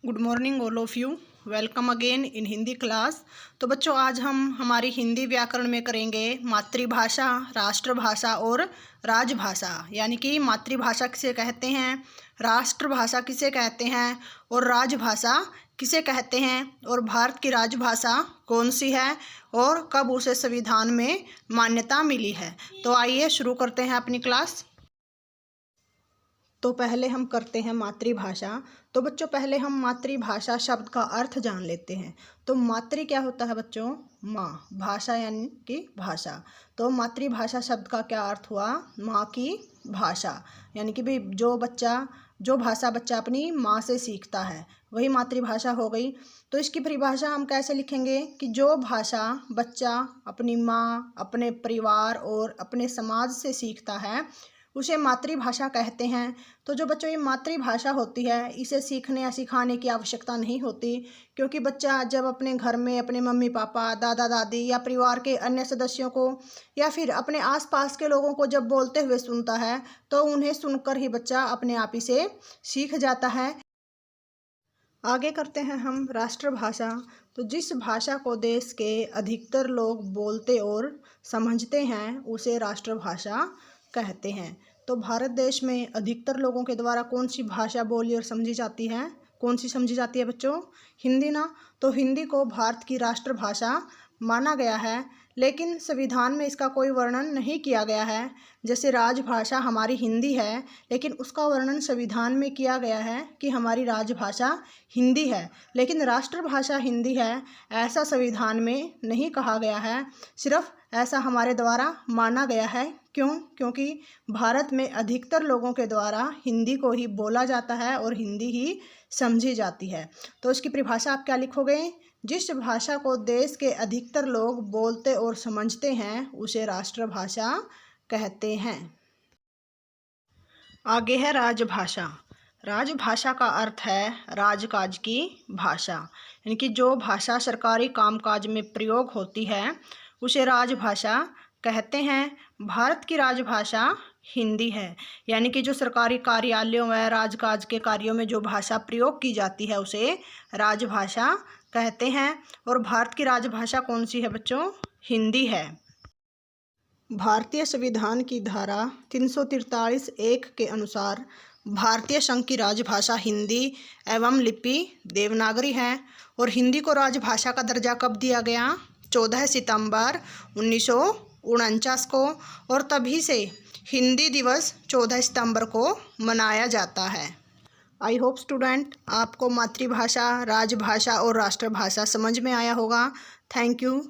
Good morning all of you. Welcome again in Hindi class. तो बच्चों, आज हम हमारी हिंदी व्याकरण में करेंगे मातृभाषा, राष्ट्रभाषा और राजभाषा। यानी कि मातृभाषा किसे कहते हैं, राष्ट्रभाषा किसे कहते हैं और राजभाषा किसे कहते हैं, और भारत की राजभाषा कौन सी है और कब उसे संविधान में मान्यता मिली है। तो आइए शुरू करते हैं अपनी क्लास। तो पहले हम करते हैं मातृभाषा। तो बच्चों, पहले हम मातृभाषा शब्द का अर्थ जान लेते हैं। तो मातृ क्या होता है बच्चों? माँ। भाषा यानी कि भाषा। तो मातृभाषा शब्द का क्या अर्थ हुआ? माँ की भाषा। यानी कि भाई जो भाषा बच्चा अपनी माँ से सीखता है वही मातृभाषा हो गई। तो इसकी परिभाषा हम कैसे लिखेंगे कि जो भाषा बच्चा अपनी माँ, अपने परिवार और अपने समाज से सीखता है उसे मातृभाषा कहते हैं। तो जो बच्चों ये मातृभाषा होती है इसे सीखने या सिखाने की आवश्यकता नहीं होती, क्योंकि बच्चा जब अपने घर में अपने मम्मी पापा, दादा दादी या परिवार के अन्य सदस्यों को या फिर अपने आसपास के लोगों को जब बोलते हुए सुनता है तो उन्हें सुनकर ही बच्चा अपने आप ही से सीख जाता है। आगे करते हैं हम राष्ट्रभाषा। तो जिस भाषा को देश के अधिकतर लोग बोलते और समझते हैं उसे राष्ट्रभाषा कहते हैं। तो भारत देश में अधिकतर लोगों के द्वारा कौन सी भाषा बोली और समझी जाती है? कौन सी समझी जाती है बच्चों? हिंदी ना। तो हिंदी को भारत की राष्ट्रभाषा माना गया है, लेकिन संविधान में इसका कोई वर्णन नहीं किया गया है। जैसे राजभाषा हमारी हिंदी है, लेकिन उसका वर्णन संविधान में किया गया है कि हमारी राजभाषा हिंदी है, लेकिन राष्ट्रभाषा हिंदी है ऐसा संविधान में नहीं कहा गया है। सिर्फ ऐसा हमारे द्वारा माना गया है। क्यों? क्योंकि भारत में अधिकतर लोगों के द्वारा हिंदी को ही बोला जाता है और हिंदी ही समझी जाती है। तो इसकी परिभाषा आप क्या लिखोगे? जिस भाषा को देश के अधिकतर लोग बोलते और समझते हैं उसे राष्ट्रभाषा कहते हैं। आगे है राजभाषा। राजभाषा का अर्थ है राजकाज की भाषा। यानी कि जो भाषा सरकारी कामकाज में प्रयोग होती है उसे राजभाषा कहते हैं। भारत की राजभाषा हिंदी है। यानी कि जो सरकारी कार्यालयों व राजकाज के कार्यों में जो भाषा प्रयोग की जाती है उसे राजभाषा कहते हैं। और भारत की राजभाषा कौन सी है बच्चों? हिंदी है। भारतीय संविधान की धारा 343(1) के अनुसार भारतीय संघ की राजभाषा हिंदी एवं लिपि देवनागरी है। और हिंदी को राजभाषा का दर्जा कब दिया गया? 14 सितंबर 1949 को। और तभी से हिंदी दिवस 14 सितंबर को मनाया जाता है। आई होप स्टूडेंट आपको मातृभाषा, राजभाषा और राष्ट्रभाषा समझ में आया होगा। Thank you.